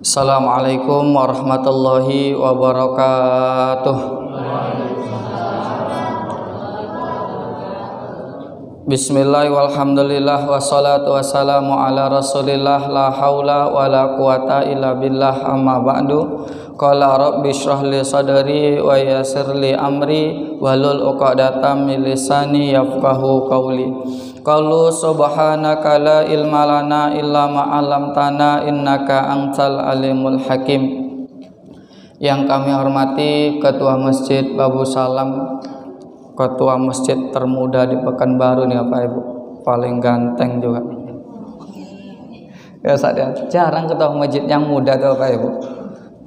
Assalamualaikum warahmatullahi wabarakatuh. Bismillah walhamdulillah wassalatu wassalamu ala rasulillah la haula wa la quwata illa billah amma ba'du. Qala rabbi shrah li sadri wa yassir li amri wahlul 'uqdatam min lisani yafqahu qawli. Qalu subhanaka la ilma lana illa ma 'allamtana innaka antal alimul hakim. Yang kami hormati Ketua Masjid Babu Salam, Ketua Masjid termuda di Pekanbaru nih Bapak Ibu, paling ganteng juga. Ya saya jarang ketua masjid yang muda tuh Bapak Ibu.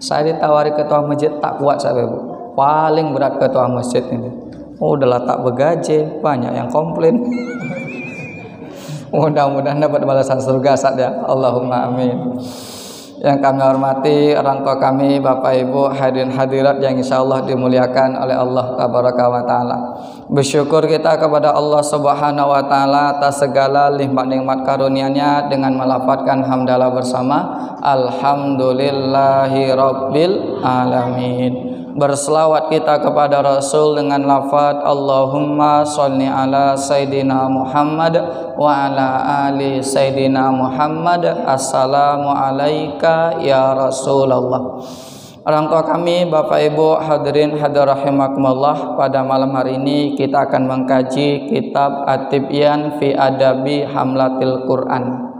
Saya ditawari ketua masjid tak kuat saya Bapak Ibu. Paling berat ketua masjid ini. Udahlah tak begaje, banyak yang komplain. Mudah-mudahan dapat balasan surga saja. Allahumma amin. Yang kami hormati orang tua kami, Bapak Ibu, hadirin hadirat yang insyaallah dimuliakan oleh Allah tabaraka wa taala. Bersyukur kita kepada Allah Subhanahu wa taala atas segala nikmat-nikmat karunia-Nya dengan melafadzkan hamdalah bersama alhamdulillahi rabbil alamin. Berselawat kita kepada Rasul dengan lafaz Allahumma sholli ala Sayyidina Muhammad wa ala ali Sayyidina Muhammad. Assalamu alayka ya Rasulullah. Orang tua kami, Bapak Ibu, hadirin hadirat rahimakumullah, pada malam hari ini kita akan mengkaji kitab At-Tibyan fi Adabi Hamlatil Quran,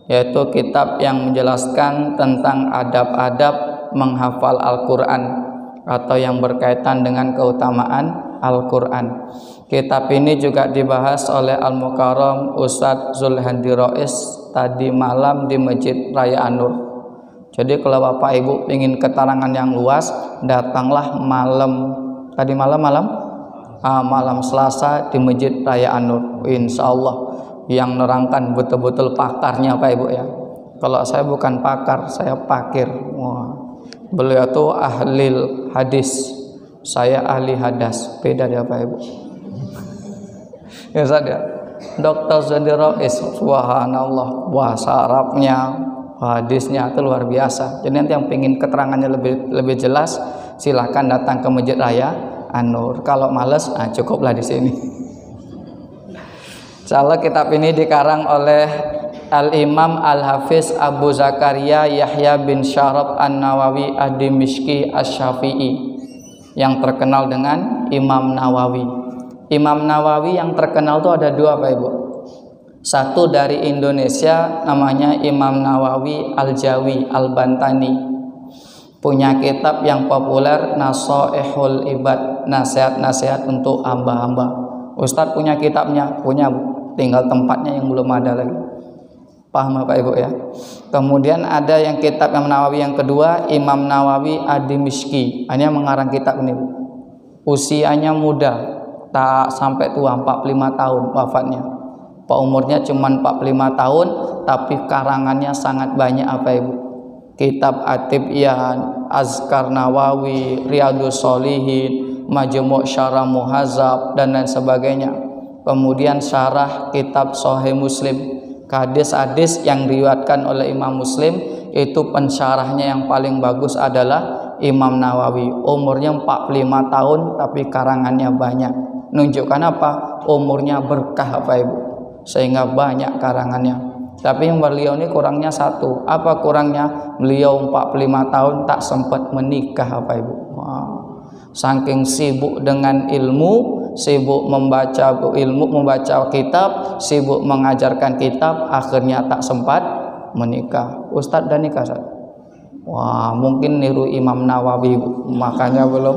yaitu kitab yang menjelaskan tentang adab-adab menghafal Al-Quran atau yang berkaitan dengan keutamaan Al-Quran. Kitab ini juga dibahas oleh Al-Mukarram Ustadz Zulhandi Rois tadi malam di Masjid Raya An-Nur. Jadi kalau Bapak Ibu ingin keterangan yang luas, datanglah malam Selasa di Masjid Raya An-Nur. Insya Allah yang nerangkan betul-betul pakarnya Pak Ibu ya. Kalau saya bukan pakar, saya pakir. Wah. Beliau itu ahli hadis, saya ahli hadas, beda dia Pak Ibu. Ya saja. Dr. Zulhandi Rois, subhanallah, bahasa Arabnya, hadisnya itu luar biasa. Jadi nanti yang ingin keterangannya lebih jelas, silakan datang ke Masjid Raya An-Nur. Kalau males, cukuplah di sini. Insyaallah kitab ini dikarang oleh Al-Imam Al-Hafiz Abu Zakaria Yahya bin Syaraf An-Nawawi Ad-Dimishqi Asy-Syafi'i, yang terkenal dengan Imam Nawawi. Imam Nawawi yang terkenal itu ada dua Pak Ibu. Satu dari Indonesia namanya Imam Nawawi Al-Jawi Al-Bantani, punya kitab yang populer Nasaihul Ibad, nasihat-nasihat untuk hamba-hamba. Ustadz punya kitabnya, punya Bu, tinggal tempatnya yang belum ada lagi. Paham Bapak Ibu ya. Kemudian ada yang kitab Imam Nawawi yang kedua, Imam Nawawi Ad-Dimishqi. Hanya mengarang kitab ini. Usianya muda, tak sampai tua, 45 tahun wafatnya. Pak umurnya cuma 45 tahun, tapi karangannya sangat banyak apa Ibu. Kitab At-Tibyan, Azkar Nawawi, Riyadhus Shalihin, Majmu' Syarah Muhadzab dan lain sebagainya. Kemudian syarah kitab Sahih Muslim. Hadis-hadis yang diriwayatkan oleh Imam Muslim itu pensyarahnya yang paling bagus adalah Imam Nawawi. Umurnya 45 tahun tapi karangannya banyak. Nunjukkan apa? Umurnya berkah Bapak Ibu, sehingga banyak karangannya. Tapi yang beliau ini kurangnya satu. Apa kurangnya? Beliau 45 tahun tak sempat menikah Bapak Ibu. Saking sibuk dengan ilmu, sibuk membaca ilmu, membaca kitab, sibuk mengajarkan kitab, akhirnya tak sempat menikah. Ustadz dan nikah Ustadz? Wah, mungkin niru Imam Nawawi Bu, makanya belum.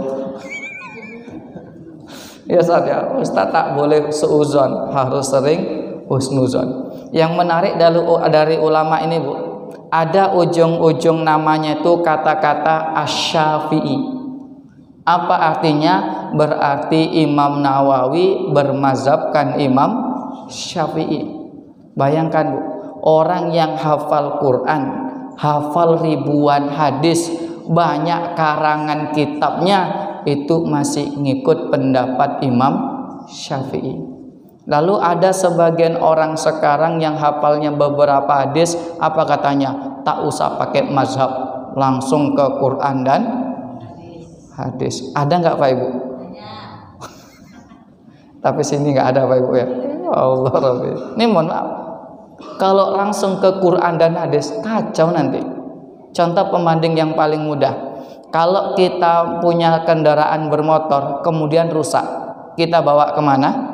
Ya Ustadz ya, Ustadz tak boleh seuzon, harus sering husnuzon. Yang menarik dari ulama ini Bu, ada ujung-ujung namanya itu kata-kata Asy-Syafi'i. Apa artinya? Berarti Imam Nawawi bermazhabkan Imam Syafi'i. Bayangkan Bu, orang yang hafal Quran, hafal ribuan hadis, banyak karangan kitabnya, itu masih ngikut pendapat Imam Syafi'i. Lalu ada sebagian orang sekarang yang hafalnya beberapa hadis, apa katanya? tak usah pakai mazhab, langsung ke Quran dan hadis. Ada nggak Pak Ibu? Tapi sini nggak ada Pak Ibu ya. Ya Allah Rabbi. Ini mohon maaf. Kalau langsung ke Quran dan hadis kacau nanti. Contoh pembanding yang paling mudah. Kalau kita punya kendaraan bermotor kemudian rusak, kita bawa kemana?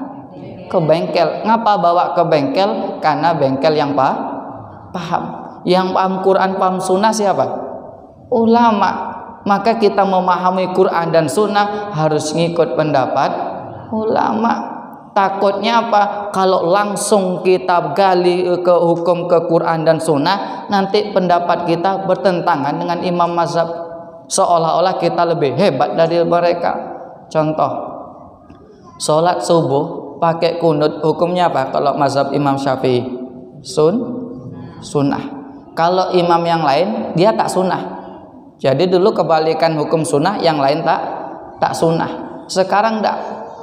Ke bengkel. Ngapa bawa ke bengkel? Karena bengkel yang paham. Yang paham Quran, paham sunnah siapa? Ulama. Maka kita memahami Quran dan sunnah harus ngikut pendapat ulama. Takutnya apa? Kalau langsung kita gali ke hukum ke Quran dan sunnah, nanti pendapat kita bertentangan dengan imam mazhab, seolah-olah kita lebih hebat dari mereka. Contoh, sholat subuh pakai kunut, hukumnya apa? Kalau mazhab Imam Syafi'i sunnah. Kalau imam yang lain dia tak sunnah. Jadi dulu kebalikan hukum sunnah, yang lain tak sunnah. Sekarang enggak.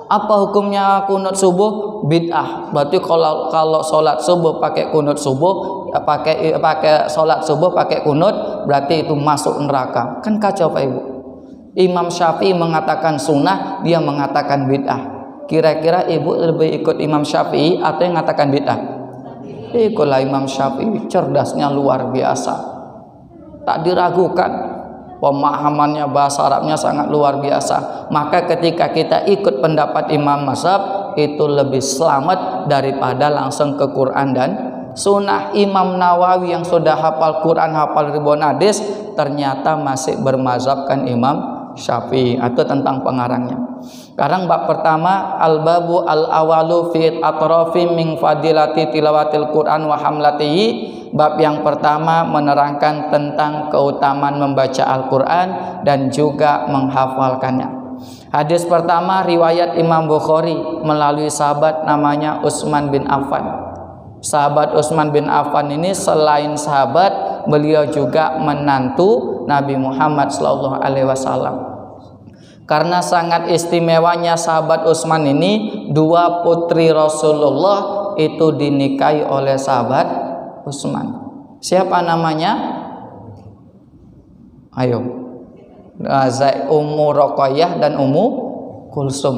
Apa hukumnya kunut subuh? Bid'ah. Berarti kalau sholat subuh pakai kunut subuh, pakai sholat subuh pakai kunut, berarti itu masuk neraka. Kan kacau Pak Ibu. Imam Syafi'i mengatakan sunnah, dia mengatakan bid'ah. Kira-kira Ibu lebih ikut Imam Syafi'i atau yang mengatakan bid'ah? Ikutlah Imam Syafi'i. Cerdasnya luar biasa, tak diragukan. Pemahamannya bahasa Arabnya sangat luar biasa. Maka ketika kita ikut pendapat imam mazhab, itu lebih selamat daripada langsung ke Quran dan sunnah. Imam Nawawi yang sudah hafal Quran, hafal ribuan hadis, ternyata masih bermazhabkan Imam Syafi'i. Atau tentang pengarangnya. Sekarang bab pertama, al-babu al-awalu fi atrafi min fadilati tilawatil Quran wa hamlatihi. Bab yang pertama menerangkan tentang keutamaan membaca Al-Quran dan juga menghafalkannya. Hadis pertama riwayat Imam Bukhari melalui sahabat namanya Utsman bin Affan. Sahabat Utsman bin Affan ini selain sahabat, beliau juga menantu Nabi Muhammad SAW. Karena sangat istimewanya sahabat Utsman ini, dua putri Rasulullah itu dinikahi oleh sahabat Utsman. Siapa namanya? Ayo. Ummu Roqayyah dan Ummu Kulsum.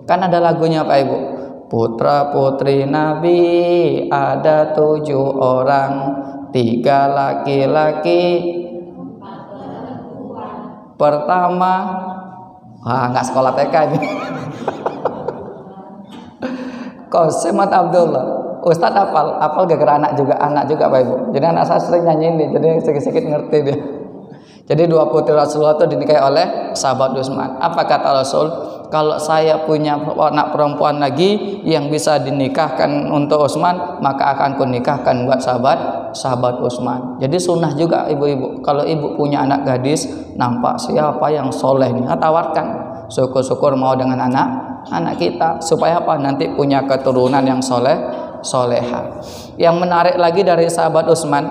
Kan ada lagunya Pak Ibu. Putra putri Nabi ada 7 orang, 3 laki-laki, 4 perempuan. Nggak sekolah TK ini. Kosemat Abdullah. Ustadz apal gara-gara anak juga Pak Ibu. Jadi anak saya sering nyanyi ini, jadi sedikit ngerti dia. Jadi dua putri Rasulullah itu dinikahi oleh sahabat Utsman. Apa kata Rasul? Kalau saya punya anak perempuan lagi yang bisa dinikahkan untuk Utsman, maka akan kunikahkan buat sahabat Utsman. Jadi sunnah juga ibu-ibu. Kalau ibu punya anak gadis, nampak siapa yang soleh nih, tawarkan. Syukur-syukur mau dengan anak kita, supaya apa? Nanti punya keturunan yang soleha. Yang menarik lagi dari sahabat Utsman,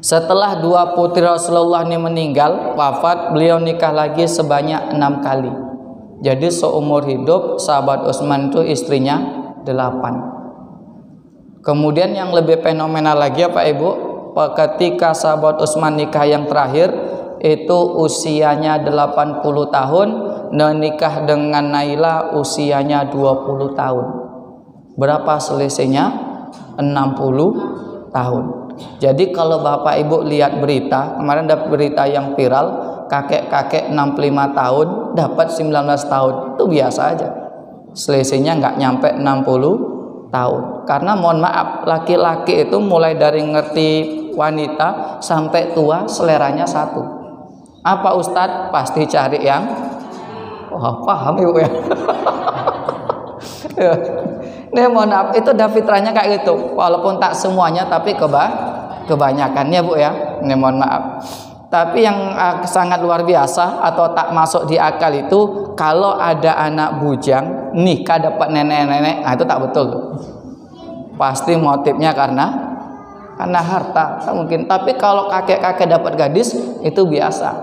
setelah dua putri Rasulullah ini meninggal, wafat, beliau nikah lagi sebanyak 6 kali. Jadi seumur hidup sahabat Utsman itu istrinya 8. Kemudian yang lebih fenomenal lagi ya Pak Ibu, ketika sahabat Utsman nikah yang terakhir itu usianya 80 tahun, dan nikah dengan Naila usianya 20 tahun. Berapa selisihnya? 60 tahun. Jadi kalau Bapak Ibu lihat berita, kemarin ada berita yang viral, kakek-kakek 65 tahun dapat 19 tahun. Itu biasa aja. Selisihnya nggak nyampe 60 tahun. Karena mohon maaf, laki-laki itu mulai dari ngerti wanita sampai tua seleranya satu. Apa Ustadz? Pasti cari yang paham Ibu ya. Ini mohon maaf, itu udah fitrahnya kayak gitu. Walaupun tak semuanya, tapi kebanyakannya Bu ya. Ini mohon maaf. Tapi yang sangat luar biasa atau tak masuk di akal itu, kalau ada anak bujang nikah dapat nenek-nenek, nah itu tak betul tuh. Pasti motifnya karena harta, tak mungkin. Tapi kalau kakek-kakek dapat gadis itu biasa.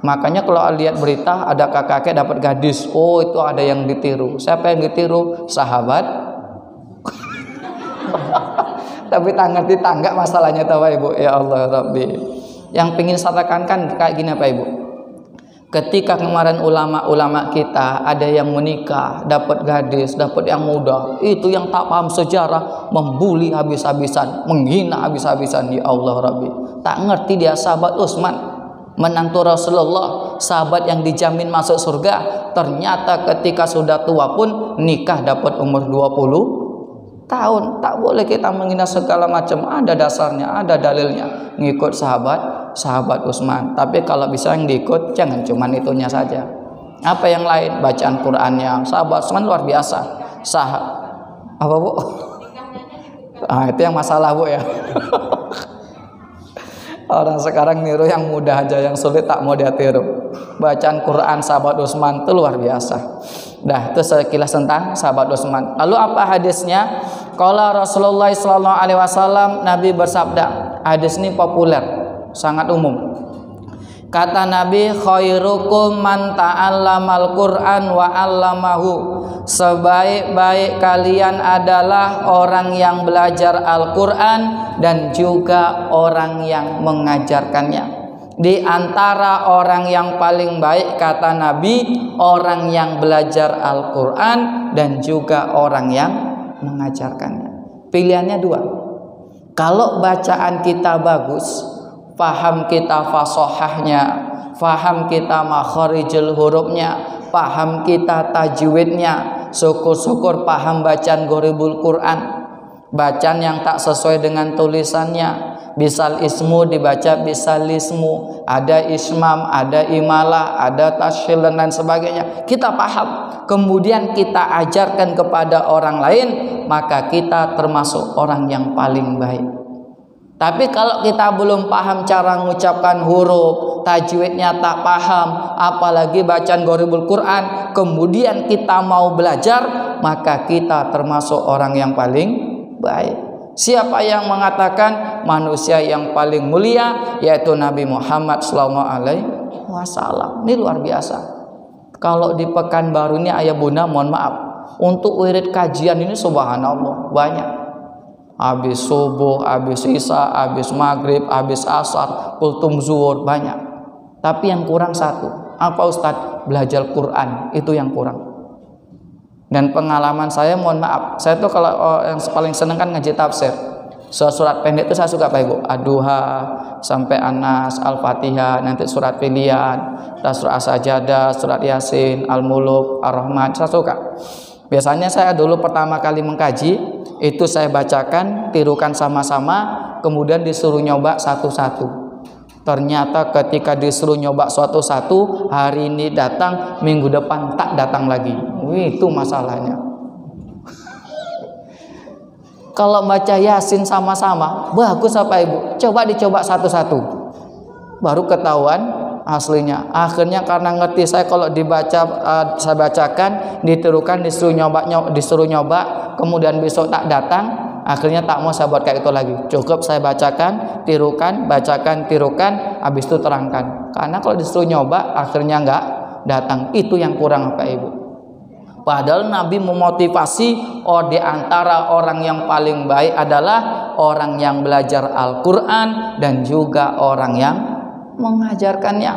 Makanya kalau lihat berita ada kakek dapat gadis, oh itu ada yang ditiru. Siapa yang ditiru? Sahabat. Tapi tak ngerti tangga masalahnya tahu Ibu. Ya Allah Rabbi. Yang pingin saya tekankan kayak gini Pak Ibu. Ketika kemarin ulama-ulama kita ada yang menikah, dapat gadis, dapat yang muda, itu yang tak paham sejarah, membuli habis-habisan, menghina habis-habisan. Ya Allah Rabbi. Tak ngerti dia sahabat Utsman, menantu Rasulullah, sahabat yang dijamin masuk surga. Ternyata ketika sudah tua pun nikah dapat umur 20 tahun. Tak boleh kita menghina segala macam. Ada dasarnya, ada dalilnya. Ngikut sahabat Utsman. Tapi kalau bisa yang diikut jangan cuman itunya saja. Apa yang lain? Bacaan Qur'annya. Sahabat Utsman luar biasa. Apa Bu? Itu yang masalah Bu ya. Orang sekarang niru yang mudah aja, yang sulit tak mau dia tiru. Bacaan Quran sahabat Utsman itu luar biasa. Dah, itu sekilas tentang sahabat Utsman. Lalu apa hadisnya? Qala Rasulullah sallallahu alaihi wasallam, Nabi bersabda. Hadis ini populer, sangat umum. Kata Nabi, khairukum man ta'allamal Qur'an wa 'allamahu. Sebaik-baik kalian adalah orang yang belajar Al-Qur'an dan juga orang yang mengajarkannya. Di antara orang yang paling baik kata Nabi, orang yang belajar Al-Qur'an dan juga orang yang mengajarkannya. Pilihannya dua. Kalau bacaan kita bagus, paham kita fasohahnya, paham kita makharijul hurufnya, paham kita tajwidnya, syukur-syukur paham bacaan Gharibul Quran, bacaan yang tak sesuai dengan tulisannya. Bisal ismu dibaca bisal ismu, ada ismam, ada imalah, ada tashyil dan lain sebagainya. Kita paham, kemudian kita ajarkan kepada orang lain, maka kita termasuk orang yang paling baik. Tapi kalau kita belum paham cara mengucapkan huruf, tajwidnya tak paham, apalagi bacaan Gharibul Quran, kemudian kita mau belajar, maka kita termasuk orang yang paling baik. Siapa yang mengatakan manusia yang paling mulia yaitu Nabi Muhammad SAW. Ini luar biasa. Kalau di Pekanbaru ini ayah bunda mohon maaf, untuk wirid kajian ini subhanallah banyak. Habis subuh, habis isya, habis maghrib, habis asar, kultum zuhur banyak. Tapi yang kurang satu. Apa Ustadz? Belajar Quran, itu yang kurang. Dan pengalaman saya, mohon maaf, saya tuh kalau yang paling seneng kan ngaji tafsir. Surat pendek itu saya suka Pak Ibu. Ad-Duha sampai Anas, Al-Fatihah, nanti surat pilihan, surat As-Sajadah, surat Yasin, Al-Muluk, Ar-Rahman, saya suka. Biasanya saya dulu pertama kali mengkaji, itu saya bacakan, tirukan sama-sama, kemudian disuruh nyoba satu-satu. Ternyata ketika disuruh nyoba satu-satu, hari ini datang, minggu depan tak datang lagi. Itu masalahnya. Kalau baca Yasin sama-sama, bagus apa Ibu? Coba dicoba satu-satu, baru ketahuan aslinya. Akhirnya karena ngerti saya kalau dibaca, saya bacakan, ditirukan, disuruh nyoba, kemudian besok tak datang. Akhirnya tak mau saya buat kayak itu lagi. Cukup saya bacakan, tirukan, bacakan, tirukan, habis itu terangkan. Karena kalau disuruh nyoba, akhirnya enggak datang. Itu yang kurang Pak Ibu. Padahal Nabi memotivasi, di antara orang yang paling baik adalah orang yang belajar Al-Quran dan juga orang yang mengajarkannya.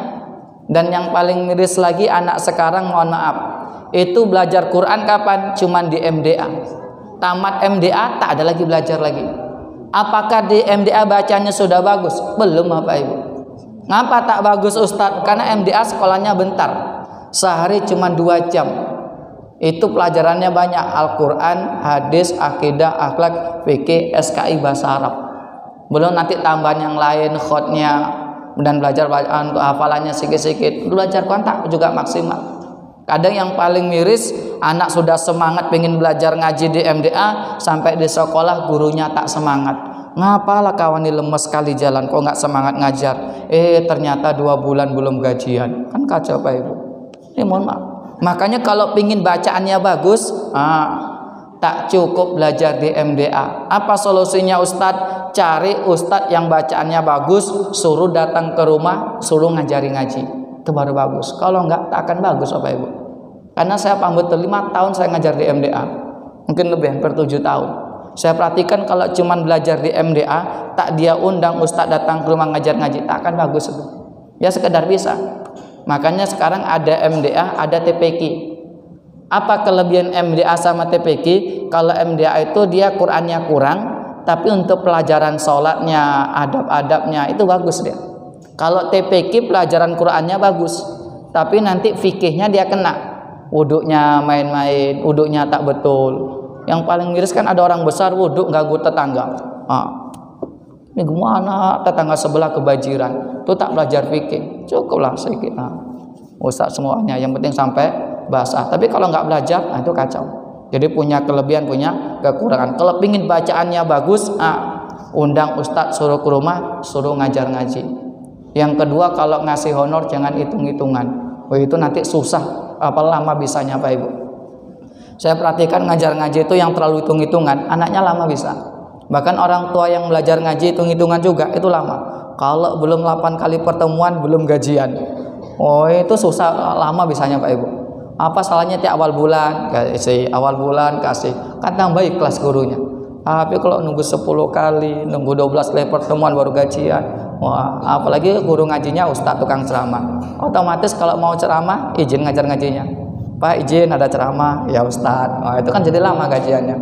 Dan yang paling miris lagi anak sekarang, mohon maaf, itu belajar Quran kapan? Cuman di MDA. Tamat MDA tak ada lagi belajar lagi. Apakah di MDA bacanya sudah bagus? Belum Bapak Ibu. Ngapa tak bagus Ustadz? Karena MDA sekolahnya bentar, sehari cuma 2 jam. Itu pelajarannya banyak, Al-Quran, hadis, akidah, akhlak, fikih, SKI, bahasa Arab. Belum nanti tambahan yang lain, khotnya, dan belajar bacaan untuk hafalannya sedikit-sedikit. Belajar Quran tak juga maksimal. Kadang yang paling miris, anak sudah semangat pengen belajar ngaji di MDA, sampai di sekolah gurunya tak semangat. Ngapalah kawan ini lemes sekali jalan, kok nggak semangat ngajar? Ternyata 2 bulan belum gajian. Kan kacau Pak Ibu. Ini mohon maaf. Makanya kalau pingin bacaannya bagus, tak cukup belajar di MDA. Apa solusinya Ustadz? Cari Ustadz yang bacaannya bagus, suruh datang ke rumah, suruh ngajari ngaji. Itu baru bagus. Kalau enggak, tak akan bagus Bapak Ibu. Karena saya paham betul, 5 tahun saya ngajar di MDA, mungkin lebih, hampir 7 tahun. Saya perhatikan kalau cuman belajar di MDA, tak dia undang ustadz datang ke rumah ngajar ngaji, tak akan bagus itu. Ya sekedar bisa. Makanya sekarang ada MDA, ada TPQ. Apa kelebihan MDA sama TPQ? Kalau MDA itu dia Qur'annya kurang, tapi untuk pelajaran sholatnya, adab-adabnya itu bagus dia. Kalau TPQ pelajaran Qur'annya bagus, tapi nanti fikihnya dia kena. Wuduknya main-main, wuduknya tak betul. Yang paling miris kan ada orang besar wuduk ganggu tetangga. Ini gimana tetangga sebelah kebanjiran? Itu tak belajar fikih. Cukuplah sedikit. Ustaz semuanya, yang penting sampai basah. Tapi kalau nggak belajar, itu kacau. Jadi punya kelebihan, punya kekurangan. Kalau pingin bacaannya bagus, undang ustaz, suruh ke rumah, suruh ngajar ngaji. Yang kedua, kalau ngasih honor jangan hitung-hitungan. Itu nanti susah. Apa lama bisanya Pak Ibu? Saya perhatikan ngajar ngaji itu yang terlalu hitung-hitungan, anaknya lama bisa. Bahkan orang tua yang belajar ngaji hitung-hitungan juga itu lama. Kalau belum 8 kali pertemuan belum gajian. Itu susah, lama bisanya Pak Ibu. Apa salahnya tiap awal bulan kasih. Kan tambah ikhlas gurunya. Tapi kalau nunggu 10 kali, nunggu 12 kali pertemuan baru gajian. Apalagi guru ngajinya ustaz tukang ceramah. Otomatis kalau mau ceramah izin ngajar ngajinya. Pak izin ada ceramah, ya Ustaz. Itu kan jadi lama gajiannya.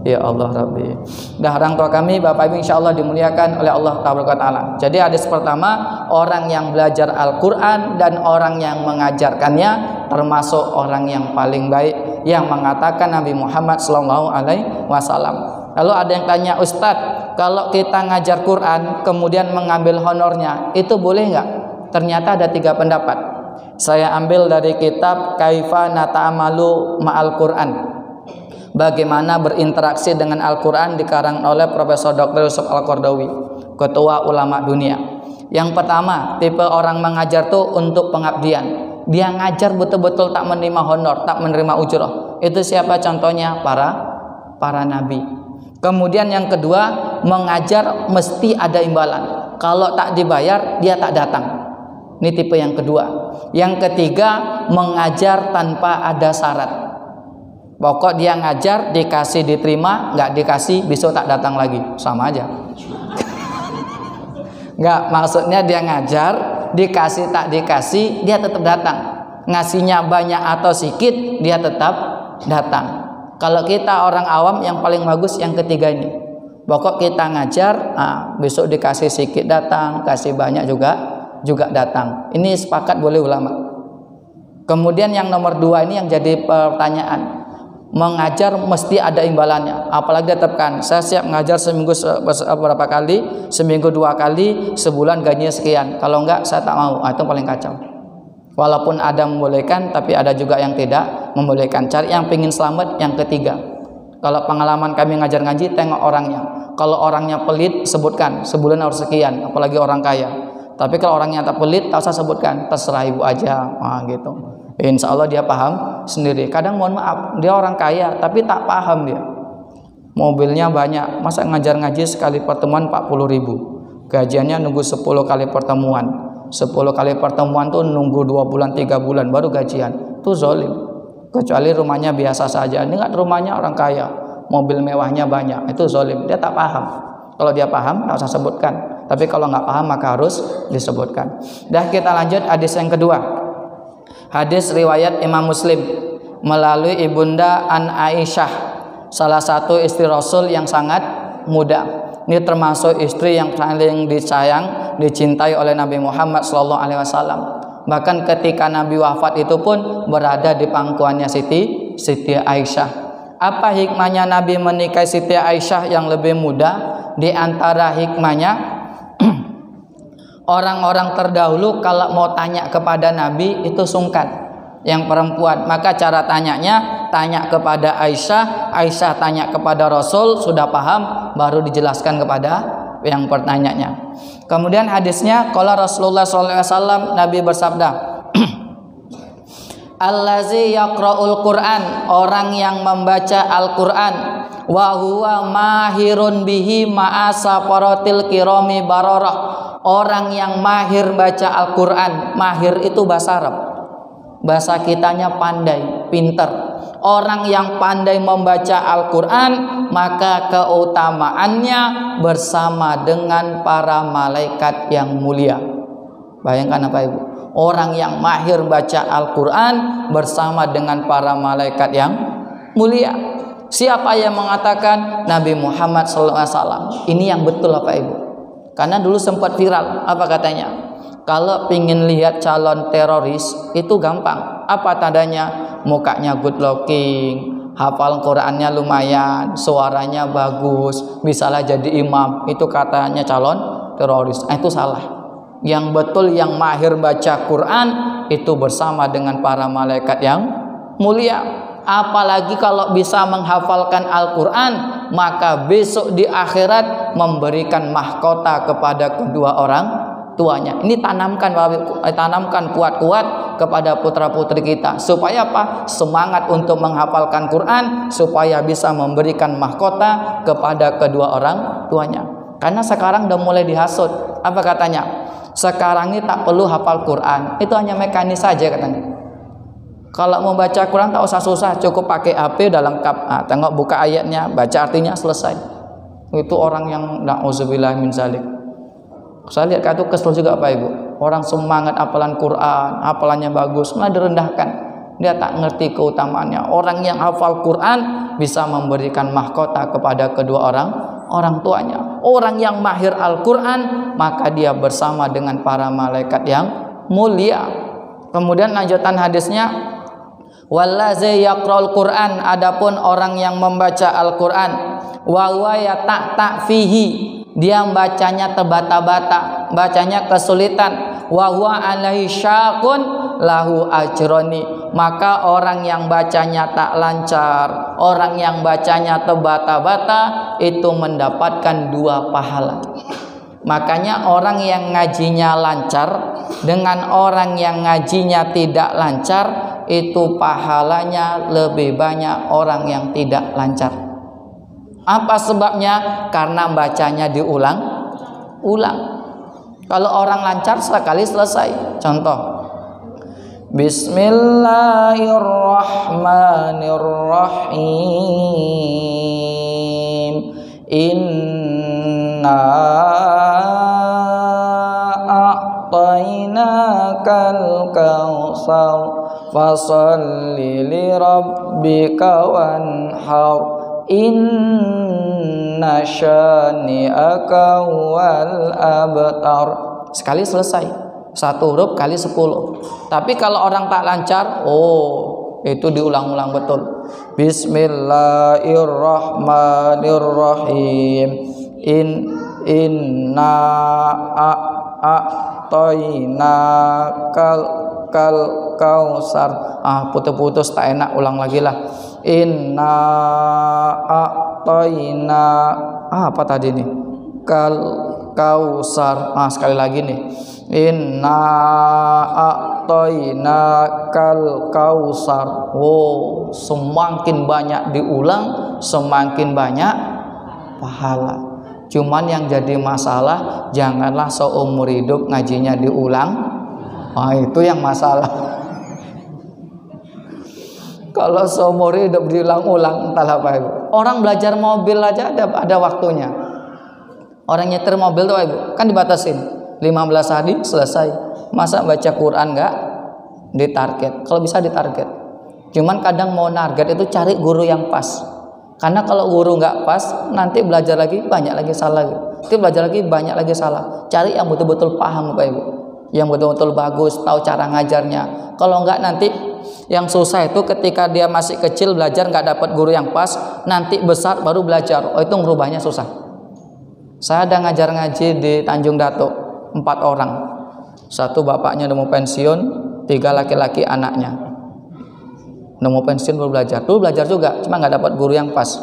Ya Allah Rabbi. Dah orang tua kami, Bapak Ibu insya Allah dimuliakan oleh Allah Ta'ala. Jadi hadis pertama, orang yang belajar Al-Quran dan orang yang mengajarkannya termasuk orang yang paling baik, yang mengatakan Nabi Muhammad SAW. Lalu ada yang tanya, Ustaz, kalau kita ngajar Quran kemudian mengambil honornya, itu boleh nggak? Ternyata ada 3 pendapat. Saya ambil dari kitab Kaifa Nata'amalu Ma'al Quran, bagaimana berinteraksi dengan Al-Quran, dikarang oleh Profesor Dr. Yusuf Al-Qardawi, ketua ulama dunia. Yang pertama, tipe orang mengajar tuh untuk pengabdian. Dia ngajar betul-betul tak menerima honor, tak menerima ujroh. Itu siapa contohnya? Para nabi. Kemudian yang kedua, mengajar mesti ada imbalan. Kalau tak dibayar, dia tak datang. Ini tipe yang kedua. Yang ketiga, mengajar tanpa ada syarat. Pokok dia ngajar, dikasih diterima, nggak dikasih besok tak datang lagi, sama aja. Nggak, maksudnya dia ngajar, dikasih tak dikasih, dia tetap datang. Ngasihnya banyak atau sedikit, dia tetap datang. Kalau kita orang awam, yang paling bagus yang ketiga ini. Pokok kita ngajar, besok dikasih sedikit datang, kasih banyak juga datang. Ini sepakat boleh ulama. Kemudian yang nomor 2 ini yang jadi pertanyaan. Mengajar mesti ada imbalannya. Apalagi tetapkan, saya siap ngajar seminggu berapa kali, seminggu 2 kali, sebulan gajinya sekian. Kalau enggak, saya tak mau. Itu paling kacau. Walaupun ada membolehkan, tapi ada juga yang tidak membolehkan. Cari yang pingin selamat. Yang ketiga, kalau pengalaman kami ngajar ngaji, tengok orangnya. Kalau orangnya pelit, sebutkan sebulan harus sekian. Apalagi orang kaya. Tapi kalau orangnya tak pelit, tak usah sebutkan, terserah ibu aja, gitu. Insya Allah dia paham sendiri. Kadang mohon maaf, dia orang kaya, tapi tak paham dia. Mobilnya banyak, masa ngajar ngaji sekali pertemuan 40.000. Gajiannya nunggu 10 kali pertemuan. 10 kali pertemuan tuh nunggu 2 bulan, 3 bulan baru gajian. Itu zalim. Kecuali rumahnya biasa saja. Ini kan rumahnya orang kaya, mobil mewahnya banyak, itu zalim. Dia tak paham. Kalau dia paham, tak usah sebutkan. Tapi kalau nggak paham maka harus disebutkan. Dah kita lanjut hadis yang kedua. Hadis riwayat Imam Muslim melalui ibunda An Aisyah, salah satu istri Rasul yang sangat muda. Ini termasuk istri yang paling disayang, dicintai oleh Nabi Muhammad SAW. Bahkan ketika Nabi wafat itu pun berada di pangkuannya Siti Aisyah. Apa hikmahnya Nabi menikahi Siti Aisyah yang lebih muda? Di antara hikmahnya, orang-orang terdahulu kalau mau tanya kepada Nabi itu sungkan, yang perempuan. Maka cara tanyanya, tanya kepada Aisyah, Aisyah tanya kepada Rasul, sudah paham, baru dijelaskan kepada yang pertanyaannya. Kemudian hadisnya, qala Rasulullah SAW, Nabi bersabda, Allazi yaqra'ul Qur'an, orang yang membaca Al-Quran, wa huwa mahirun bihi ma'asa paratil kirami bararah, orang yang mahir baca Al-Quran. Mahir itu bahasa Arab. bahasa kitanya pandai, pinter. Orang yang pandai membaca Al-Quran, maka keutamaannya bersama dengan para malaikat yang mulia. Bayangkan apa Ibu? Orang yang mahir baca Al-Quran bersama dengan para malaikat yang mulia. Siapa yang mengatakan? Nabi Muhammad SAW. Ini yang betul apa Ibu? Karena dulu sempat viral. Apa katanya? Kalau ingin lihat calon teroris itu gampang. Apa tandanya? Mukanya good looking, hafal Qurannya lumayan, suaranya bagus, misalnya jadi imam, itu katanya calon teroris. Itu salah. Yang betul yang mahir baca Quran itu bersama dengan para malaikat yang mulia. Apalagi kalau bisa menghafalkan Al-Quran, maka besok di akhirat memberikan mahkota kepada kedua orang tuanya. Ini tanamkan kuat-kuat kepada putra-putri kita, supaya apa? Semangat untuk menghafalkan Quran, supaya bisa memberikan mahkota kepada kedua orang tuanya. Karena sekarang udah mulai dihasut. Apa katanya? Sekarang ini tak perlu hafal Quran, itu hanya mekanis saja katanya. Kalau mau baca Quran tak usah susah, cukup pakai HP udah lengkap. Tengok buka ayatnya, baca artinya, selesai. Itu orang yang na'udzubillah min zalik. Saya lihat itu kesel juga Pak Ibu. Orang semangat hafalan Quran, hafalannya bagus, malah direndahkan. Dia tak ngerti keutamaannya. Orang yang hafal Quran bisa memberikan mahkota kepada kedua orang tuanya. Orang yang mahir Al-Quran, maka dia bersama dengan para malaikat yang mulia. Kemudian lanjutan hadisnya, wallazi yaqra'ul Quran, adapun orang yang membaca Al-Quran, wa huwa yata' fihi, dia bacanya terbata-bata, bacanya kesulitan, wa huwa alaihi syaqun lahu ajroni, maka orang yang bacanya tak lancar, orang yang bacanya terbata-bata itu mendapatkan 2 pahala. Makanya orang yang ngajinya lancar dengan orang yang ngajinya tidak lancar, itu pahalanya lebih banyak orang yang tidak lancar. Apa sebabnya? Karena bacanya diulang-ulang. Kalau orang lancar sekali selesai. Contoh, Bismillahirrahmanirrahim. Inna a'tainakal kautsar fasholli lirabbika wanhar. Inna syani'aka wal abtar. Sekali selesai. 1 huruf kali 10. Tapi kalau orang tak lancar, itu diulang-ulang betul. Bismillahirrahmanirrahim. Inna a'tainakal kautsar. Putus-putus tak enak, ulang lagi lah. Inna a'taina apa tadi nih? Kautsar. Sekali lagi nih. Inna a'taina kautsar. Semakin banyak diulang, semakin banyak pahala. Cuman yang jadi masalah, janganlah seumur hidup ngajinya diulang. Itu yang masalah. Kalau seumur hidup diulang-ulang, entahlah apa Ibu. Orang belajar mobil aja ada waktunya. Orang nyetir mobil tuh Ibu, kan dibatasin 15 hari selesai. Masa baca Quran enggak ditarget? Kalau bisa ditarget. Cuman kadang mau target itu cari guru yang pas. Karena kalau guru enggak pas, nanti belajar lagi banyak lagi salah. Nanti belajar lagi banyak lagi salah. Cari yang betul-betul paham Bapak Ibu. Yang betul-betul bagus, tahu cara ngajarnya. Kalau enggak nanti yang susah itu ketika dia masih kecil belajar nggak dapat guru yang pas, nanti besar baru belajar. Itu ngerubahnya susah. Saya ada ngajar ngaji di Tanjung Dato, 4 orang. 1 bapaknya udah mau pensiun, 3 laki-laki anaknya. Udah mau pensiun baru belajar. Dulu belajar juga, cuma nggak dapat guru yang pas.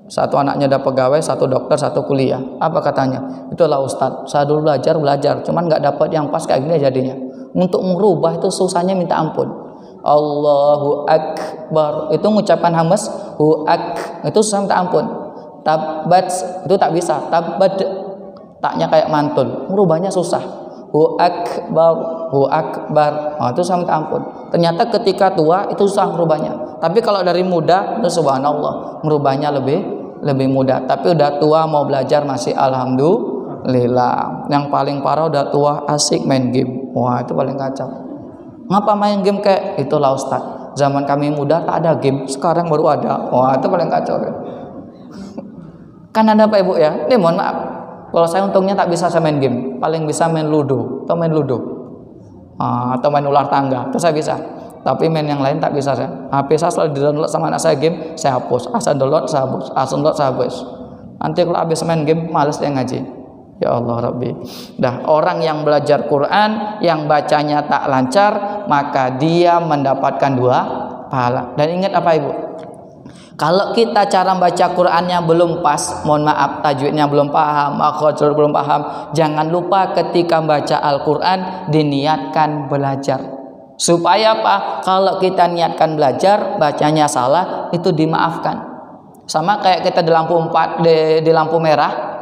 1 anaknya udah pegawai, 1 dokter, 1 kuliah. Apa katanya? Itulah Ustadz. Saya dulu belajar, cuman nggak dapat yang pas kayak gini jadinya. Untuk merubah itu susahnya minta ampun. Allahu Akbar itu mengucapkan hamas, itu susah minta ampun. Tabat itu tak bisa, tabad taknya kayak mantul, merubahnya susah. Hu akbar, itu susah minta ampun. Ternyata ketika tua itu susah merubahnya. Tapi kalau dari muda itu subhanallah, merubahnya lebih mudah. Tapi udah tua mau belajar masih alhamdulillah. Yang paling parah udah tua asik main game. Wah, itu paling kacau. Ngapa main game kayak itulah Ustaz. Zaman kami muda tak ada game, sekarang baru ada. Wah, itu paling kacau. Kan ada Pak Ibu ya. Ini mohon maaf. Kalau saya untungnya tak bisa saya main game, paling bisa main ludo atau main ludo. Atau main ular tangga, itu saya bisa. Tapi main yang lain tak bisa saya. HP saya selalu di-download sama anak saya game, saya hapus. Asal download saya hapus, asal download saya hapus. Nanti kalau habis main game, males dia ngaji. Ya Allah Rabbi. Dah orang yang belajar Quran, yang bacanya tak lancar, maka dia mendapatkan 2 pahala. Dan ingat apa Ibu? Kalau kita cara baca Qurannya belum pas, mohon maaf tajwidnya belum paham, makhrajnya belum paham, jangan lupa ketika baca Al-Quran diniatkan belajar. Supaya apa? Kalau kita niatkan belajar, bacanya salah, itu dimaafkan. Sama kayak kita di lampu 4, di lampu merah.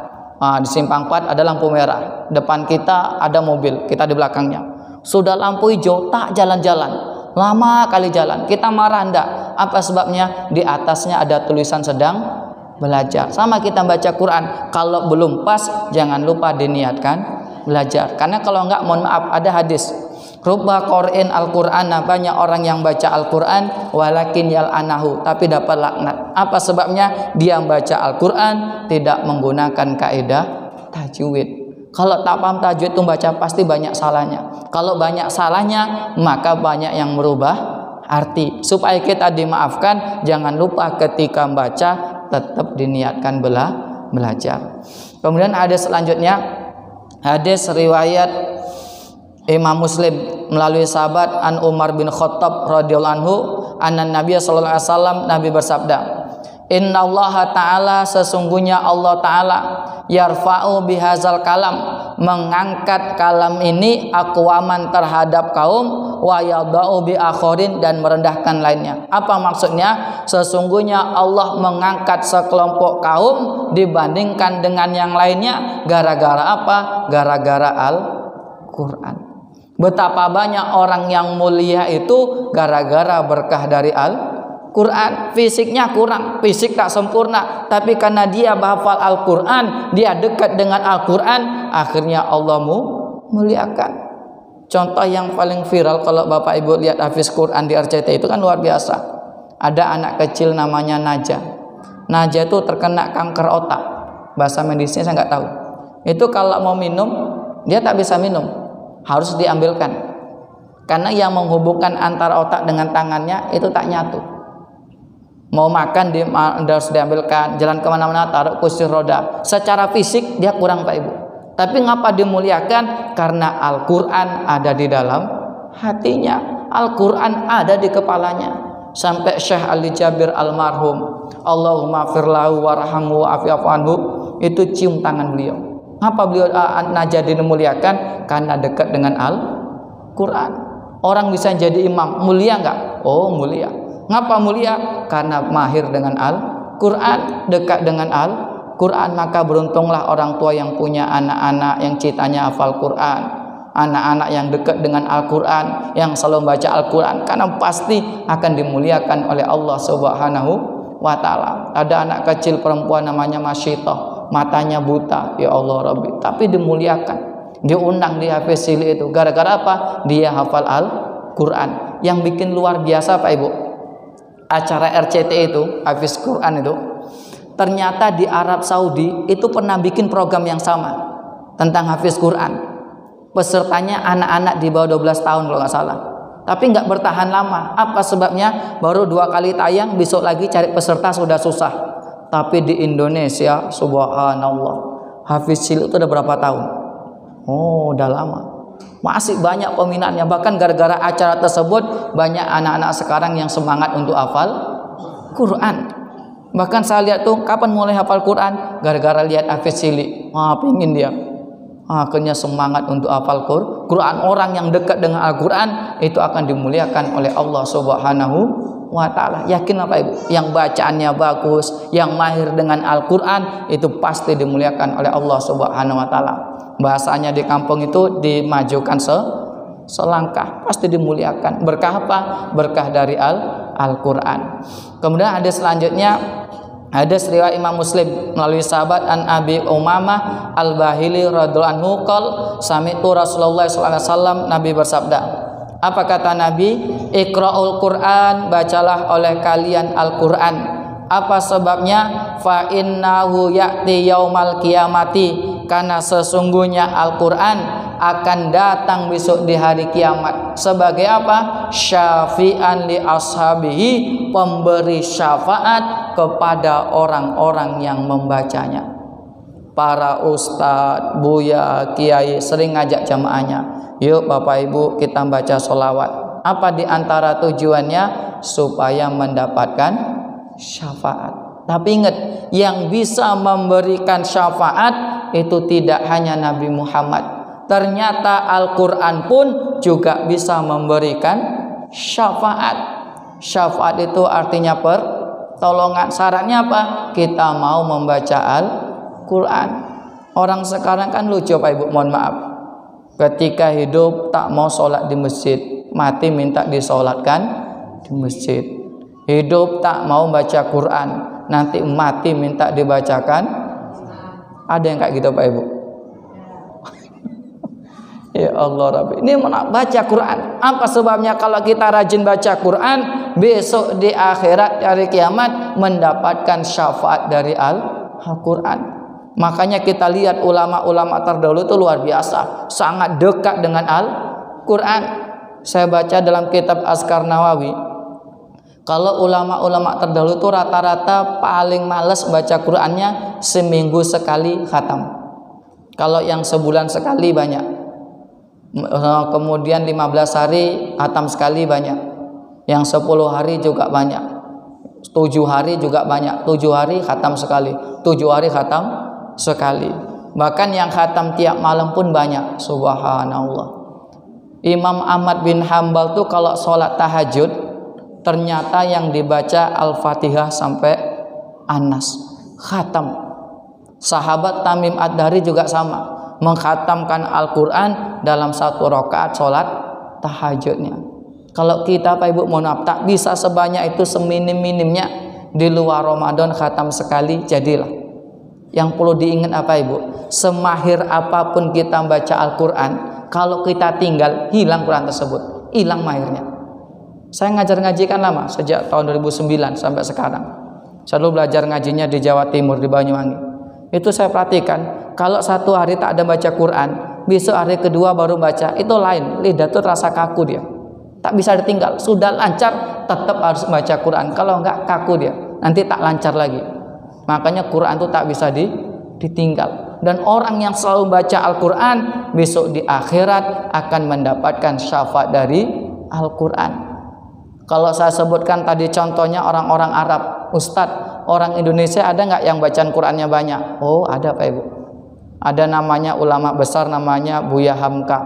Di simpang 4 ada lampu merah, depan kita ada mobil, kita di belakangnya. Sudah lampu hijau tak jalan-jalan, lama kali jalan, kita marah enggak? Apa sebabnya? Di atasnya ada tulisan sedang belajar. Sama kita baca Quran, kalau belum pas jangan lupa diniatkan belajar. Karena kalau enggak, mohon maaf, ada hadis rubba qari'in al-Qur'an, banyak orang yang baca Al-Quran walakin yal'anahu, tapi dapat laknat. Apa sebabnya? Dia baca Al-Quran tidak menggunakan kaidah tajwid. Kalau tak paham tajwid itu baca pasti banyak salahnya. Kalau banyak salahnya maka banyak yang merubah arti. Supaya kita dimaafkan, jangan lupa ketika membaca tetap diniatkan belajar. Kemudian hadis selanjutnya, hadis riwayat Imam Muslim melalui sahabat An Umar bin Khattab radhiyallahu anhu, anna Nabi sallallahu alaihi wasallam, Nabi bersabda, innallaha ta'ala, sesungguhnya Allah ta'ala, yarfa'u bihazal kalam, mengangkat kalam ini aqwaman terhadap kaum, wa yada'u bi akharin, dan merendahkan lainnya. Apa maksudnya? Sesungguhnya Allah mengangkat sekelompok kaum dibandingkan dengan yang lainnya. Gara-gara apa? Gara-gara Al-Quran. Betapa banyak orang yang mulia itu gara-gara berkah dari Al-Quran. Fisiknya kurang, fisik tak sempurna, tapi karena dia hafal Al-Quran, dia dekat dengan Al-Quran, akhirnya Allah muliakan. Contoh yang paling viral kalau Bapak Ibu lihat hafiz Quran di RCTI itu kan luar biasa. Ada anak kecil namanya Najah. Najah itu terkena kanker otak. Bahasa medisnya saya nggak tahu. Itu kalau mau minum, dia tak bisa minum. Harus diambilkan, karena yang menghubungkan antara otak dengan tangannya itu tak nyatu. Mau makan harus diambilkan, jalan kemana-mana taruh kursi roda. Secara fisik dia kurang Pak Ibu, tapi ngapa dimuliakan? Karena Al-Quran ada di dalam hatinya, Al-Quran ada di kepalanya. Sampai Syekh Ali Jabir almarhum, Allahumma firlahu warhamhu wa'afi'afu anhu, itu cium tangan beliau. Ngapa beliau Najah dimuliakan? Karena dekat dengan Al-Quran. Orang bisa jadi imam, mulia enggak? Oh mulia. Ngapa mulia? Karena mahir dengan Al-Quran, dekat dengan Al-Quran. Maka beruntunglah orang tua yang punya anak-anak yang citanya hafal Quran, anak-anak yang dekat dengan Al-Quran, yang selalu baca Al-Quran, karena pasti akan dimuliakan oleh Allah Subhanahu wa ta'ala. Ada anak kecil perempuan namanya Masyitah, matanya buta, ya Allah Rabbi, tapi dimuliakan. Diundang di hafiz cilik itu gara-gara apa? Dia hafal Al-Quran. Yang bikin luar biasa Pak Ibu, acara RCTI itu hafiz Quran itu, ternyata di Arab Saudi itu pernah bikin program yang sama tentang hafiz Quran. Pesertanya anak-anak di bawah 12 tahun kalau nggak salah, tapi nggak bertahan lama. Apa sebabnya? Baru 2 kali tayang, besok lagi cari peserta sudah susah. Tapi di Indonesia, subhanallah, hafiz cilik itu udah berapa tahun? Oh, udah lama. Masih banyak peminatnya. Bahkan gara-gara acara tersebut, banyak anak-anak sekarang yang semangat untuk hafal Quran. Bahkan saya lihat tuh, kapan mulai hafal Quran? Gara-gara lihat hafiz cilik. Pengen dia. Akhirnya semangat untuk hafal Quran. Orang yang dekat dengan Al-Quran itu akan dimuliakan oleh Allah Subhanahu wa ta'ala. Yakin apa Ibu? Yang bacaannya bagus, yang mahir dengan Al-Quran, itu pasti dimuliakan oleh Allah Subhanahu wa ta'ala. Bahasanya di kampung itu dimajukan selangkah pasti dimuliakan. Berkah apa? Berkah dari Al-Qur'an. Kemudian hadis selanjutnya, hadis riwayat Imam Muslim melalui sahabat An Abi Umamah Al-Bahili radhiyallahu anhu qol sami'tu Rasulullah sallallahu alaihi wasallam, Nabi bersabda. Apa kata Nabi? Iqra'ul Qur'an, bacalah oleh kalian Al-Qur'an. Apa sebabnya? Fa innahu ya'ti yaumal qiyamati, karena sesungguhnya Al-Qur'an akan datang besok di hari kiamat sebagai apa? Syafi'an li ashabihi, pemberi syafaat kepada orang-orang yang membacanya. Para ustadz, buya, kiai sering ngajak jamaahnya, yuk Bapak Ibu kita baca sholawat. Apa di antara tujuannya? Supaya mendapatkan syafaat. Tapi ingat, yang bisa memberikan syafaat itu tidak hanya Nabi Muhammad. Ternyata Al-Quran pun juga bisa memberikan syafaat. Syafaat itu artinya pertolongan. Syaratnya apa? Kita mau membaca Al-Quran. Orang sekarang kan lucu Pak Ibu, mohon maaf. Ketika hidup tak mau sholat di masjid, mati minta disolatkan di masjid. Hidup tak mau baca Quran, nanti mati minta dibacakan. Ada yang kayak gitu Pak Ibu? Ya Allah Rabbi, ini mau baca Quran. Apa sebabnya? Kalau kita rajin baca Quran, besok di akhirat hari kiamat mendapatkan syafaat dari Al-Quran. Makanya kita lihat ulama-ulama terdahulu itu luar biasa, sangat dekat dengan Al-Quran. Saya baca dalam kitab Azkar Nawawi, kalau ulama-ulama terdahulu itu rata-rata paling males baca Qurannya seminggu sekali khatam. Kalau yang sebulan sekali banyak, kemudian 15 hari khatam sekali banyak, yang 10 hari juga banyak, 7 hari juga banyak, 7 hari khatam sekali, 7 hari khatam sekali. Bahkan yang khatam tiap malam pun banyak. Subhanallah. Imam Ahmad bin Hambal tuh kalau sholat tahajud, ternyata yang dibaca Al-Fatihah sampai Anas, khatam. Sahabat Tamim Ad-Dari juga sama, mengkhatamkan Al-Quran dalam satu rakaat sholat tahajudnya. Kalau kita Pak Ibu mohon maaf, tak bisa sebanyak itu, seminim-minimnya di luar Ramadan khatam sekali jadilah. Yang perlu diingat apa Ibu? Semahir apapun kita baca Al-Quran, kalau kita tinggal, hilang Quran tersebut, hilang mahirnya. Saya ngajar ngaji kan lama, sejak tahun 2009 sampai sekarang. Saya dulu belajar ngajinya di Jawa Timur, di Banyuwangi. Itu saya perhatikan, kalau satu hari tak ada baca Quran, besok hari kedua baru baca, itu lain. Lidah itu terasa kaku dia, tak bisa ditinggal. Sudah lancar, tetap harus baca Quran. Kalau enggak, kaku dia, nanti tak lancar lagi. Makanya Quran itu tak bisa ditinggal. Dan orang yang selalu baca Al-Quran, besok di akhirat akan mendapatkan syafaat dari Al-Quran. Kalau saya sebutkan tadi contohnya orang-orang Arab, Ustadz, orang Indonesia ada nggak yang bacaan Qurannya banyak? Oh ada Pak Ibu. Ada namanya ulama besar, namanya Buya Hamka,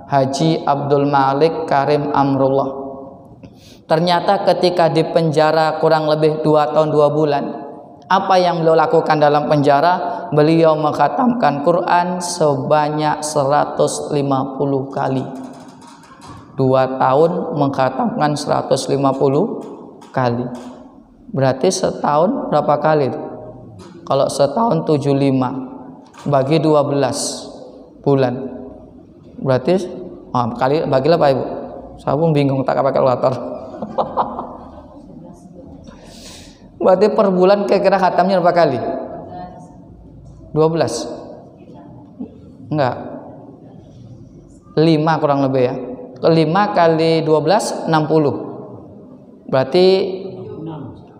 Haji Abdul Malik Karim Amrullah. Ternyata ketika di penjara kurang lebih 2 tahun 2 bulan, apa yang beliau lakukan dalam penjara? Beliau mengkhatamkan Quran sebanyak 150 kali. 2 tahun mengkhatamkan 150 kali. Berarti setahun berapa kali? Kalau setahun 75 bagi 12 bulan. Berarti kali bagilah Pak Ibu. Saya pun bingung tak pakai kalkulator. Berarti per bulan kira-kira khatamnya berapa kali? 12? Enggak, 5 kurang lebih ya. 5 kali 12 60. Berarti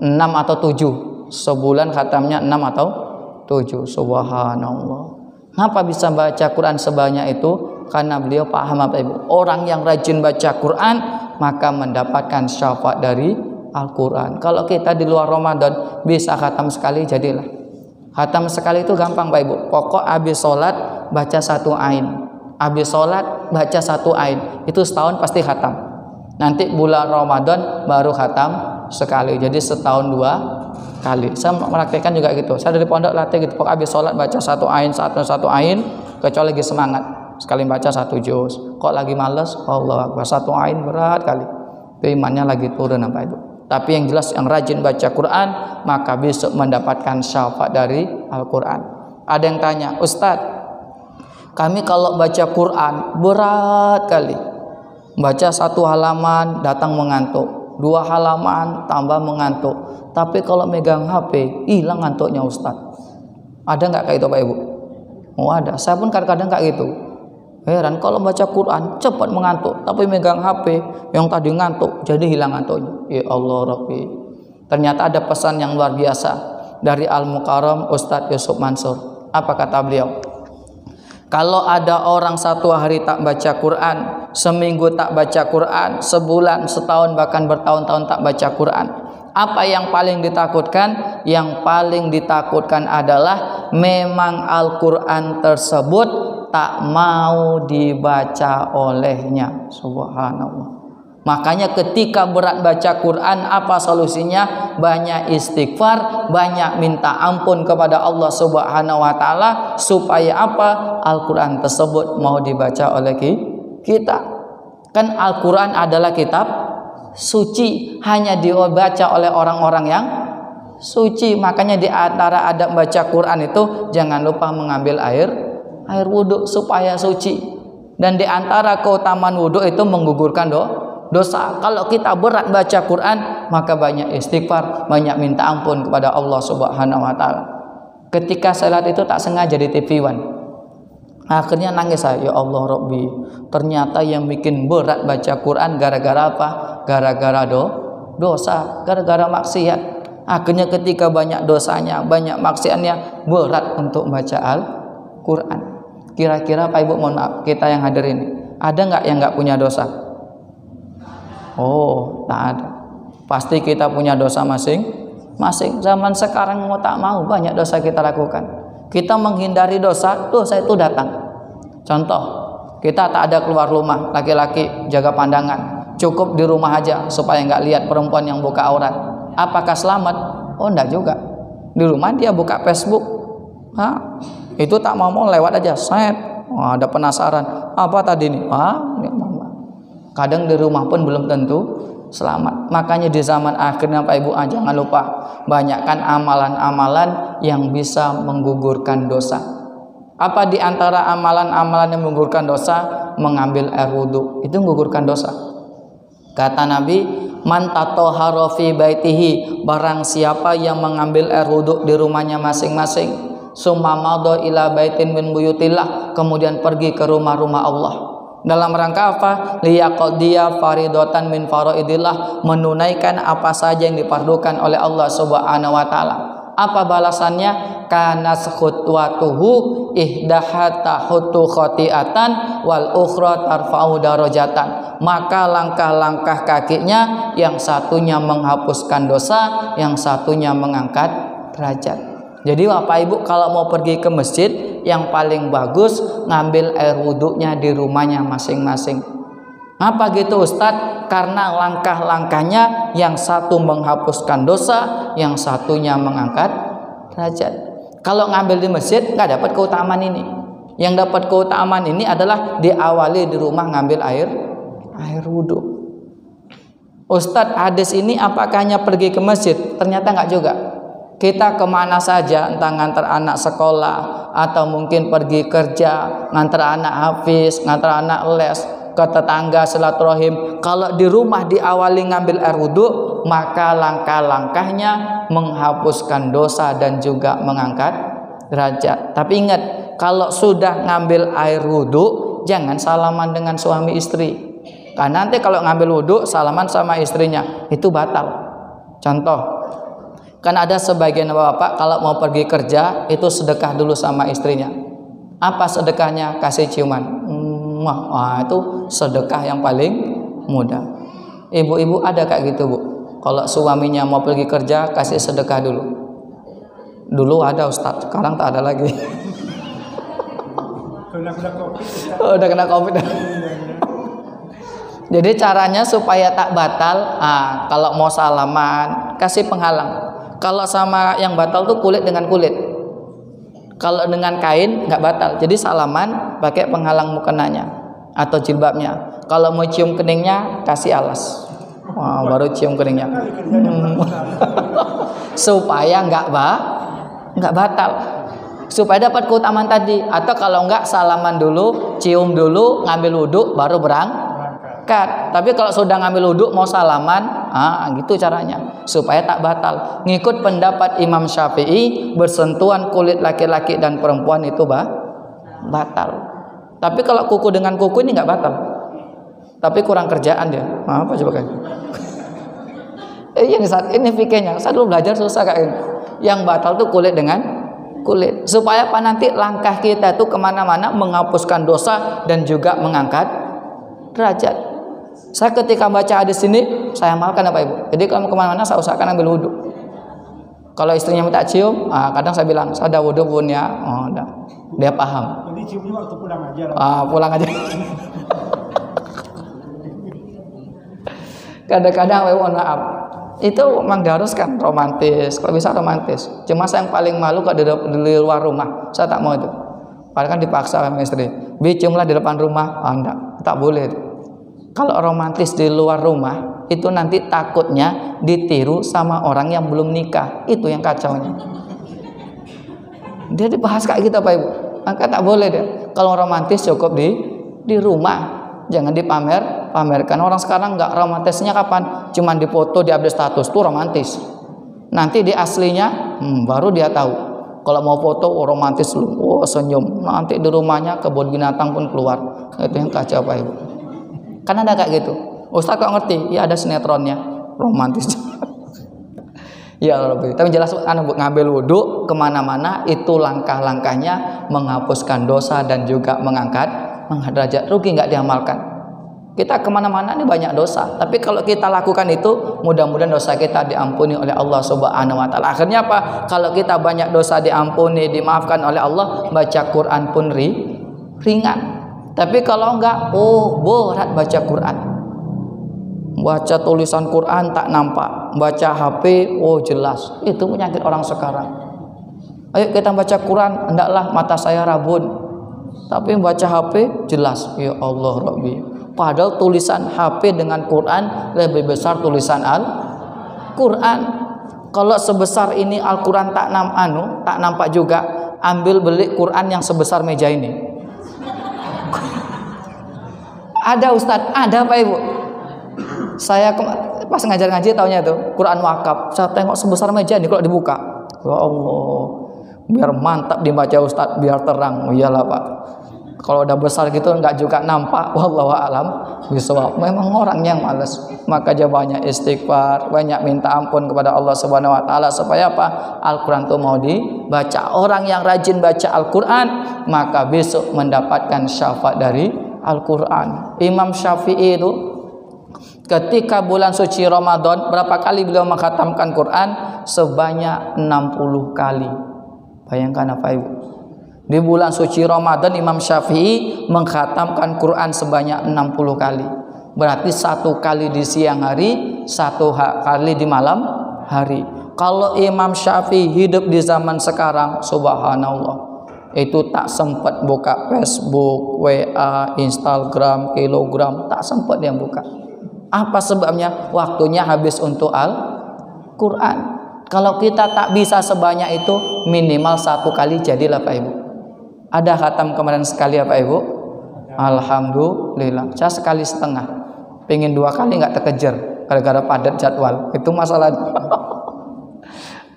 6 atau 7. Sebulan khatamnya 6 atau 7. Subhanallah. Kenapa bisa baca Quran sebanyak itu? Karena beliau paham apa Ibu? Orang yang rajin baca Quran maka mendapatkan syafaat dari Al-Quran. Kalau kita di luar Ramadan bisa khatam sekali, jadilah. Khatam sekali itu gampang Pak Ibu. Pokok habis sholat baca 1 ain, habis sholat baca 1 ain, itu setahun pasti khatam. Nanti bulan Ramadan baru khatam sekali, jadi setahun 2 kali. Saya mempraktikkan juga gitu. Saya dari pondok latih gitu, pokok habis sholat baca 1 ain, 1 ain, kecuali lagi semangat. sekali baca 1 juz. Kok lagi males, Allah Akbar, 1 ain berat kali. Itu imannya lagi turun apa itu. Tapi yang jelas yang rajin baca Quran maka besok mendapatkan syafaat dari Al-Quran. Ada yang tanya, Ustadz, kami kalau baca Quran berat kali. Baca 1 halaman datang mengantuk, 2 halaman tambah mengantuk. Tapi kalau megang HP hilang ngantuknya Ustadz. Ada nggak kayak itu Pak Ibu? Oh ada. Saya pun kadang-kadang kayak gitu. Heran kalau baca Quran cepat mengantuk, tapi megang HP yang tadi ngantuk jadi hilang ngantuknya. Ya Allah Rabbi. Ternyata ada pesan yang luar biasa dari Al-Mukarram Ustadz Yusuf Mansur. Apa kata beliau? Kalau ada orang 1 hari tak baca Quran, seminggu tak baca Quran, sebulan, setahun, bahkan bertahun-tahun tak baca Quran, apa yang paling ditakutkan? Yang paling ditakutkan adalah memang Al-Quran tersebut tak mau dibaca olehnya. Subhanallah. Makanya ketika berat baca Quran, apa solusinya? Banyak istighfar, banyak minta ampun kepada Allah Subhanahu wa taala supaya apa? Al-Quran tersebut mau dibaca oleh kita. Kan Al-Quran adalah kitab suci, hanya dibaca oleh orang-orang yang suci. Makanya di antara adab baca Quran itu jangan lupa mengambil air wudhu supaya suci. Dan di antara keutamaan wudhu itu menggugurkan dosa. Kalau kita berat baca Quran maka banyak istighfar, banyak minta ampun kepada Allah Subhanahu wa taala. Ketika salat itu tak sengaja di TV One, akhirnya nangis saya, ya Allah Rabbi, ternyata yang bikin berat baca Quran gara-gara apa? Gara-gara dosa, gara-gara maksiat. Akhirnya ketika banyak dosanya, banyak maksiatnya, berat untuk baca Al-Quran. Kira-kira Pak Ibu, mohon maaf, kita yang hadir ini ada nggak yang nggak punya dosa? Oh, tak ada. Pasti kita punya dosa masing-masing. Zaman sekarang mau tak mau banyak dosa kita lakukan. Kita menghindari dosa itu datang. Contoh, kita tak ada keluar rumah, laki-laki jaga pandangan, cukup di rumah aja supaya nggak lihat perempuan yang buka aurat. Apakah selamat? Oh, enggak juga. Di rumah dia buka Facebook, itu tak mau lewat aja, set. Ada penasaran, apa tadi nih? Kadang di rumah pun belum tentu selamat. Makanya di zaman akhirnya Pak Ibu, jangan lupa banyakkan amalan-amalan yang bisa menggugurkan dosa. Apa di antara amalan-amalan yang menggugurkan dosa? Mengambil air wudhu, itu menggugurkan dosa. Kata Nabi, man tatahhara fi baitihi, barang siapa yang mengambil air wudhu di rumahnya masing-masing, summa madha ila baitin min buyutillah, kemudian pergi ke rumah-rumah Allah. Dalam rangka apa? Liyaqdiya faridatan min faraidillah, menunaikan apa saja yang difardukan oleh Allah Subhanahu wa taala. Apa balasannya? Kanas khutwatuhu ihdahata hutu khati'atan wal ukhra tarfa'u darajatan. Maka langkah-langkah kakinya yang satunya menghapuskan dosa, yang satunya mengangkat derajat. Jadi Bapak Ibu kalau mau pergi ke masjid, yang paling bagus ngambil air wudhunya di rumahnya masing-masing. Apa gitu Ustadz? Karena langkah-langkahnya yang satu menghapuskan dosa, yang satunya mengangkat derajat. Kalau ngambil di masjid nggak dapat keutamaan ini. Yang dapat keutamaan ini adalah diawali di rumah ngambil air wudhu. Ustadz, hadis ini apakah hanya pergi ke masjid? Ternyata nggak juga. Kita kemana saja, entah ngantar anak sekolah atau mungkin pergi kerja, ngantar anak hafiz, ngantar anak les, ke tetangga silaturahim. Kalau di rumah diawali ngambil air wudhu, maka langkah-langkahnya menghapuskan dosa dan juga mengangkat derajat. Tapi ingat, kalau sudah ngambil air wudhu, jangan salaman dengan suami istri. Karena nanti kalau ngambil wudhu salaman sama istrinya, itu batal. Contoh, kan ada sebagian bapak kalau mau pergi kerja itu sedekah dulu sama istrinya. Apa sedekahnya? Kasih ciuman. Itu sedekah yang paling mudah. Ibu-ibu ada kayak gitu Bu? Kalau suaminya mau pergi kerja kasih sedekah dulu. Dulu ada Ustadz, sekarang tak ada lagi. Udah kena COVID. Jadi caranya supaya tak batal, kalau mau salaman kasih penghalang. Kalau sama yang batal tuh kulit dengan kulit. Kalau dengan kain nggak batal. Jadi salaman pakai penghalang mukenanya atau jilbabnya. Kalau mau cium keningnya kasih alas. Wah, baru cium keningnya. Supaya nggak batal. Supaya dapat keutamaan tadi. Atau kalau nggak salaman dulu, cium dulu, ngambil wudhu baru berangkat. Tapi kalau sudah ngambil wudhu mau salaman, gitu caranya supaya tak batal. Ngikut pendapat Imam Syafi'i, bersentuhan kulit laki-laki dan perempuan itu batal. Tapi kalau kuku dengan kuku ini nggak batal. Tapi kurang kerjaan dia. Apa coba kan? Ini fikihnya. Saya dulu belajar susah kayak ini. Yang batal tuh kulit dengan kulit. Supaya apa nanti langkah kita itu kemana-mana menghapuskan dosa dan juga mengangkat derajat. Saya ketika baca hadis ini saya amalkan apa ibu. Jadi kalau kemana-mana saya usahakan ambil wudhu. Kalau istrinya minta cium, kadang saya bilang saya ada wudhu pun ya. Oh, udah. Dia paham. Jadi ciumnya waktu pulang aja. Pulang aja. Kadang-kadang mohon maaf. Itu memang diharuskan romantis. Kalau bisa romantis. Cuma saya yang paling malu kalau di luar rumah. Saya tak mau itu. Padahal kan dipaksa sama istri. Ciumlah di depan rumah. Enggak, tak boleh itu. Kalau romantis di luar rumah, itu nanti takutnya ditiru sama orang yang belum nikah. Itu yang kacaunya. Dia dibahas kayak gitu Pak Ibu. Maka tak boleh deh. Kalau romantis cukup di rumah. Jangan pamerkan. Orang sekarang nggak romantisnya kapan? Cuman dipoto, di update status tuh romantis. Nanti di aslinya baru dia tahu. Kalau mau foto romantis lu, senyum. Nanti di rumahnya kebun binatang pun keluar. Itu yang kacau Pak Ibu. Kan ada kayak gitu. Ustaz kok ngerti? Ya ada sinetronnya romantis. Ya Rabbi. Tapi jelas ngambil wudhu kemana-mana itu langkah-langkahnya menghapuskan dosa dan juga mengangkat derajat. Rugi nggak diamalkan. Kita kemana-mana ini banyak dosa. Tapi kalau kita lakukan itu, mudah-mudahan dosa kita diampuni oleh Allah Subhanahu Wa Taala. Akhirnya apa? Kalau kita banyak dosa diampuni, dimaafkan oleh Allah, baca Quran pun ringan. Tapi kalau enggak, berat baca Quran. Baca tulisan Quran tak nampak, baca HP, jelas. Itu penyakit orang sekarang. Ayo kita baca Quran, hendaklah mata saya rabun. Tapi baca HP jelas. Ya Allah Rabbi. Padahal tulisan HP dengan Quran lebih besar tulisan Al-Quran. Kalau sebesar ini Al-Quran tak nampak juga, ambil beli Quran yang sebesar meja ini. Ada Ustadz, ada Pak Ibu. Saya pas ngajar-ngaji taunya itu Quran wakaf. Saya tengok sebesar meja ini kalau dibuka. Ya Allah, biar mantap dibaca Ustadz, biar terang. Iyalah Pak. Kalau udah besar gitu nggak juga nampak. Wallahu a'lam bishawab. Memang orang yang malas. Maka jawabannya istighfar, banyak minta ampun kepada Allah Subhanahu Wa Taala supaya apa? Al-Quran itu mau dibaca. Orang yang rajin baca Al-Quran maka besok mendapatkan syafaat dari Al-Quran. Imam Syafi'i itu ketika bulan suci Ramadan berapa kali beliau mengkhatamkan Quran? Sebanyak 60 kali. Bayangkan apa Ibu? Di bulan suci Ramadan Imam Syafi'i mengkhatamkan Quran sebanyak 60 kali. Berarti 1 kali di siang hari, 1 kali di malam hari. Kalau Imam Syafi'i hidup di zaman sekarang, subhanallah, itu tak sempat buka Facebook, WA, Instagram, kilogram, tak sempat dia buka. Apa sebabnya? Waktunya habis untuk Al-Quran. Kalau kita tak bisa sebanyak itu, minimal 1 kali jadilah Pak Ibu. Ada khatam kemarin sekali ya Pak Ibu? Alhamdulillah. Saya 1,5 kali. Pengen 2 kali nggak terkejar gara-gara padat jadwal. Itu masalah.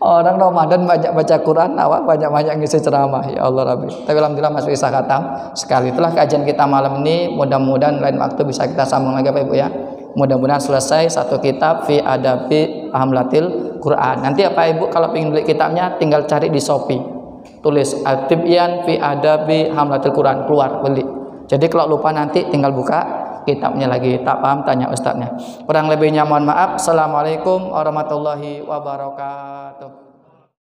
Orang Ramadan banyak baca Quran, awak banyak-banyak ngisi ceramah. Ya Allah Rabbi. Tapi alhamdulillah masih bisa khatam sekali. Itulah kajian kita malam ini. Mudah-mudahan lain waktu bisa kita sambung lagi Pak Ibu ya. Mudah-mudahan selesai 1 kitab fi adabi hamlatil Quran. Nanti Pak Ibu kalau ingin beli kitabnya tinggal cari di Shopee. Tulis At-Tibyan fi adabi hamlatil Quran, keluar beli. Jadi kalau lupa nanti tinggal buka kitabnya lagi. Tak paham tanya ustadznya. Kurang lebihnya mohon maaf. Assalamualaikum warahmatullahi wabarakatuh.